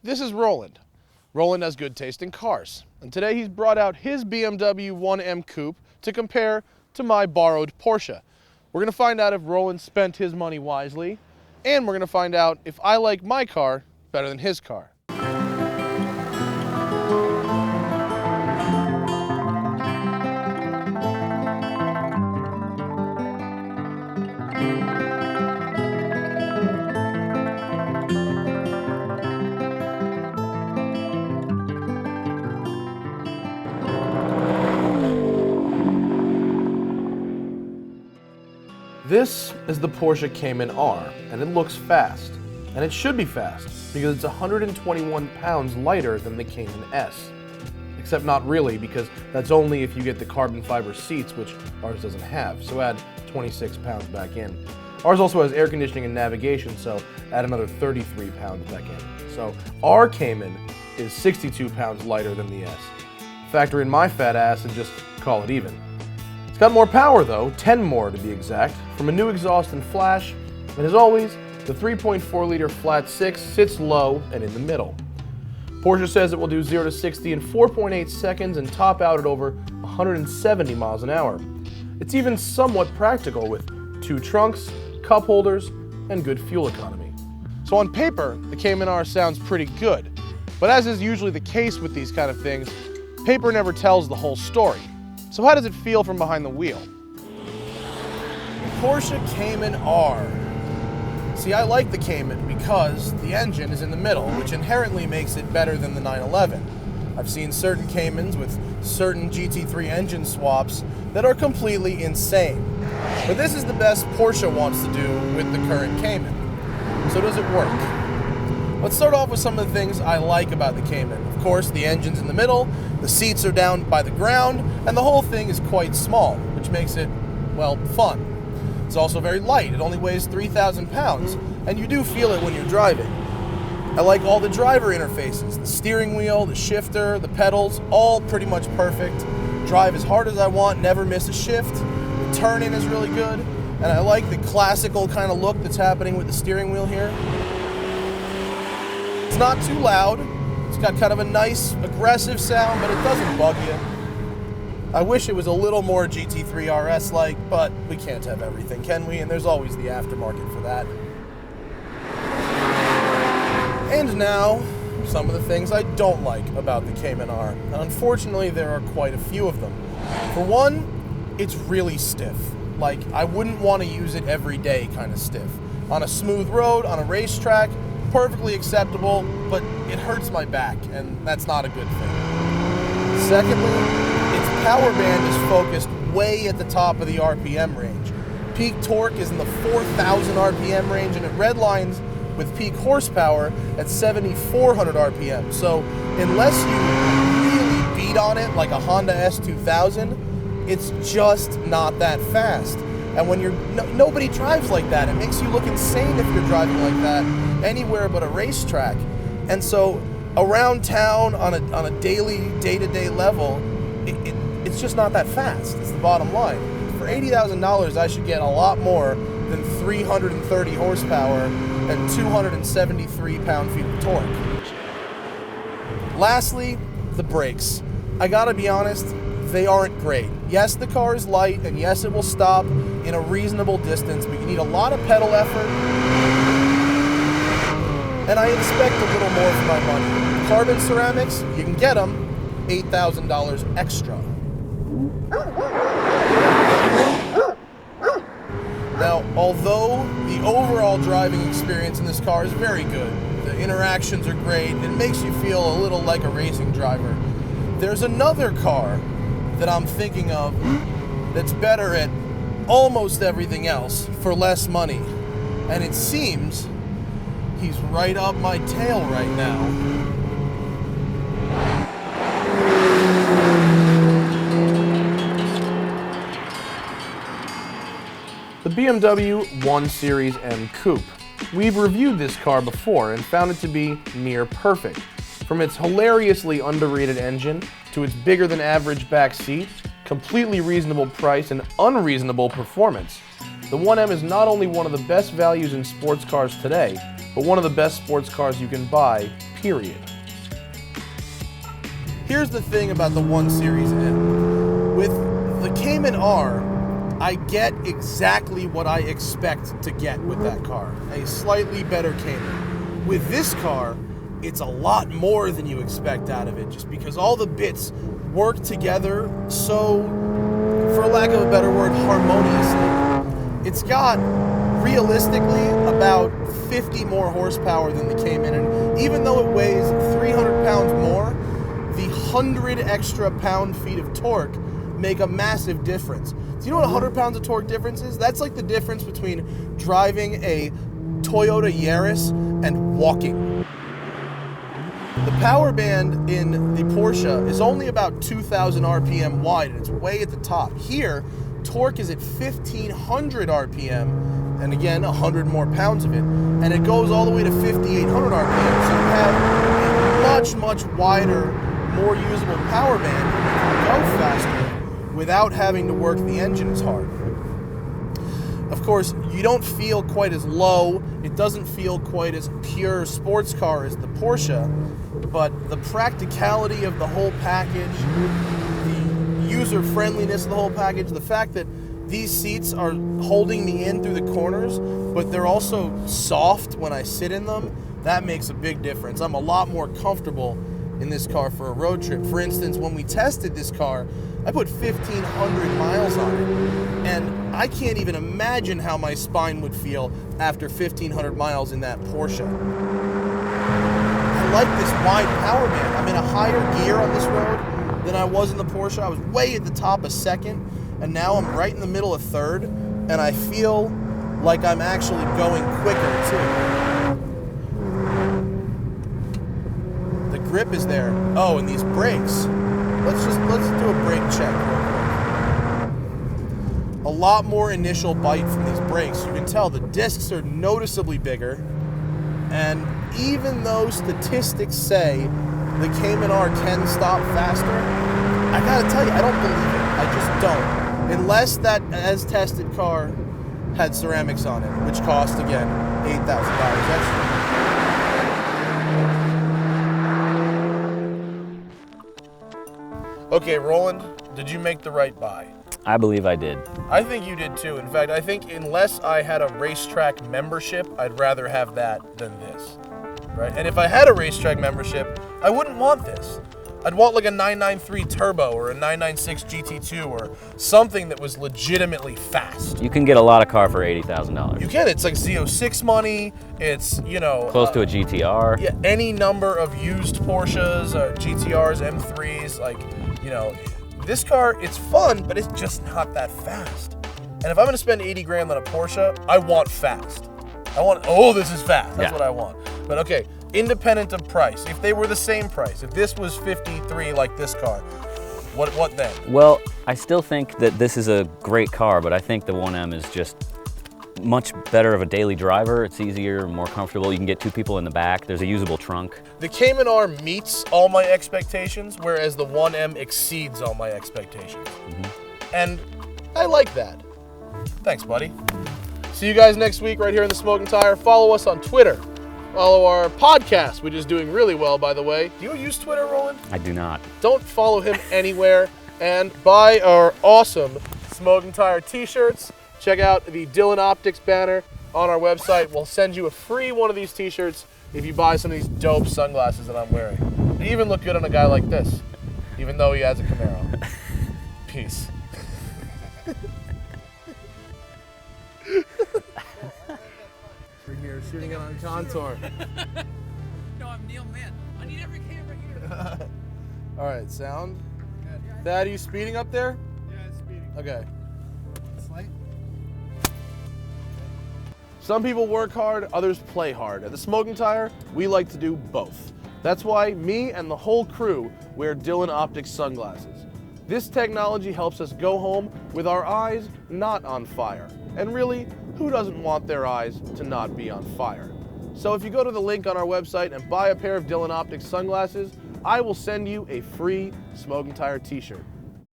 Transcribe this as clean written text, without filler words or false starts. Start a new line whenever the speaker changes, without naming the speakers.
This is Roland. Roland has good taste in cars, and today he's brought out his BMW 1M Coupe to compare to my borrowed Porsche. We're going to find out if Roland spent his money wisely, and we're going to find out if I like my car better than his car. This is the Porsche Cayman R, and it looks fast. And it should be fast, because it's 121 pounds lighter than the Cayman S. Except not really, because that's only if you get the carbon fiber seats, which ours doesn't have, so add 26 pounds back in. Ours also has air conditioning and navigation, so add another 33 pounds back in. So our Cayman is 62 pounds lighter than the S. Factor in my fat ass and just call it even. It's got more power though, 10 more to be exact, from a new exhaust and flash, and as always, the 3.4 liter flat 6 sits low and in the middle. Porsche says it will do 0 to 60 in 4.8 seconds and top out at over 170 miles an hour. It's even somewhat practical with 2 trunks, cup holders, and good fuel economy. So on paper, the Cayman R sounds pretty good, but as is usually the case with these kind of things, paper never tells the whole story. So how does it feel from behind the wheel? Porsche Cayman R. See, I like the Cayman because the engine is in the middle, which inherently makes it better than the 911. I've seen certain Caymans with certain GT3 engine swaps that are completely insane. But this is the best Porsche wants to do with the current Cayman. So does it work? Let's start off with some of the things I like about the Cayman. Of course, the engine's in the middle, the seats are down by the ground, and the whole thing is quite small, which makes it, well, fun. It's also very light. It only weighs 3,000 pounds, and you do feel it when you're driving. I like all the driver interfaces, the steering wheel, the shifter, the pedals, all pretty much perfect. Drive as hard as I want, never miss a shift. The turn-in is really good, and I like the classical kind of look that's happening with the steering wheel here. It's not too loud. It's got kind of a nice, aggressive sound, but it doesn't bug you. I wish it was a little more GT3 RS-like, but we can't have everything, can we? And there's always the aftermarket for that. And now, some of the things I don't like about the Cayman R. And unfortunately, there are quite a few of them. For one, it's really stiff. Like, I wouldn't want to use it every day kind of stiff. On a smooth road, on a racetrack, perfectly acceptable, but it hurts my back, and that's not a good thing. Secondly, its power band is focused way at the top of the RPM range. Peak torque is in the 4,000 RPM range, and it redlines with peak horsepower at 7,400 RPM. So unless you really beat on it like a Honda S2000, it's just not that fast. And when nobody drives like that. It makes you look insane if you're driving like that anywhere but a racetrack. And so around town on a daily, day-to-day level, it's just not that fast. It's the bottom line. For $80,000, I should get a lot more than 330 horsepower and 273 pound-feet of torque. Lastly, the brakes. I gotta be honest, they aren't great. Yes, the car is light, and yes, it will stop in a reasonable distance, but you need a lot of pedal effort, and I expect a little more for my money. Carbon ceramics, you can get them, $8,000 extra. Now, although the overall driving experience in this car is very good, the interactions are great, it makes you feel a little like a racing driver, there's another car that I'm thinking of that's better at almost everything else for less money. And it seems he's right up my tail right now. The BMW 1 Series M Coupe. We've reviewed this car before and found it to be near perfect. From its hilariously underrated engine to its bigger than average back seat, completely reasonable price, and unreasonable performance, the 1M is not only one of the best values in sports cars today, but one of the best sports cars you can buy, period. Here's the thing about the 1 Series N. With the Cayman R, I get exactly what I expect to get with that car. A slightly better Cayman. With this car, it's a lot more than you expect out of it, just because all the bits work together so, for lack of a better word, harmoniously. It's got, realistically, about 50 more horsepower than the Cayman, and even though it weighs 300 pounds more, the 100 extra pound-feet of torque make a massive difference. Do you know what 100 pounds of torque difference is? That's like the difference between driving a Toyota Yaris and walking. The power band in the Porsche is only about 2,000 RPM wide, and it's way at the top. Here, torque is at 1,500 RPM, and again, 100 more pounds of it, and it goes all the way to 5,800 RPM, so you have a much, much wider, more usable power band, and you can go faster without having to work the engine as hard. Of course, you don't feel quite as low, it doesn't feel quite as pure sports car as the Porsche, but the practicality of the whole package, the user-friendliness of the whole package, the fact that these seats are holding me in through the corners, but they're also soft when I sit in them, that makes a big difference. I'm a lot more comfortable in this car for a road trip. For instance, when we tested this car, I put 1,500 miles on it, and I can't even imagine how my spine would feel after 1,500 miles in that Porsche. I like this wide power band. I'm in a higher gear on this road than I was in the Porsche. I was way at the top of second, and now I'm right in the middle of third, and I feel like I'm actually going quicker too. The grip is there. Oh, and these brakes. Let's do a brake check real quick. A lot more initial bite from these brakes. You can tell the discs are noticeably bigger, and even though statistics say the Cayman R can stop faster, I gotta tell you, I don't believe it. I just don't. Unless that as-tested car had ceramics on it, which cost, again, $8,000 extra. Okay, Roland, did you make the right buy?
I believe I did.
I think you did too. In fact, I think unless I had a racetrack membership, I'd rather have that than this, right? And if I had a racetrack membership, I wouldn't want this. I'd want like a 993 Turbo or a 996 GT2 or something that was legitimately fast.
You can get a lot of car for $80,000.
You can. It's like Z06 money. It's, you know...
Close to a GTR.
Yeah, any number of used Porsches, GTRs, M3s, like, you know... This car, it's fun, but it's just not that fast. And if I'm going to spend 80 grand on a Porsche, I want fast. I want, oh, this is fast. That's what I want. But okay, independent of price, if they were the same price, if this was 53 like this car, what then?
Well, I still think that this is a great car, but I think the 1M is just much better of a daily driver. It's easier, more comfortable. You can get 2 people in the back. There's a usable trunk.
The Cayman R meets all my expectations, whereas the 1M exceeds all my expectations. And I like that. Thanks, buddy. See you guys next week right here in The Smoking Tire. Follow us on Twitter. Follow our podcast, which is doing really well, by the way. Do you use Twitter, Roland?
I do not.
Don't follow him anywhere. And buy our awesome Smoking Tire t-shirts. Check out the Dylan Optics banner on our website. We'll send you a free one of these t-shirts if you buy some of these dope sunglasses that I'm wearing. They even look good on a guy like this, even though he has a Camaro. Peace. We're here shooting it on contour.
No, I'm Neil Man. I need every camera here.
All right, sound. Thad, are you speeding up there?
Yeah, it's speeding.
Okay.
Slight.
Some people work hard, others play hard. At The Smoking Tire, we like to do both. That's why me and the whole crew wear Dylan Optics sunglasses. This technology helps us go home with our eyes not on fire. And really, who doesn't want their eyes to not be on fire? So if you go to the link on our website and buy a pair of Dylan Optics sunglasses, I will send you a free Smoking Tire t-shirt.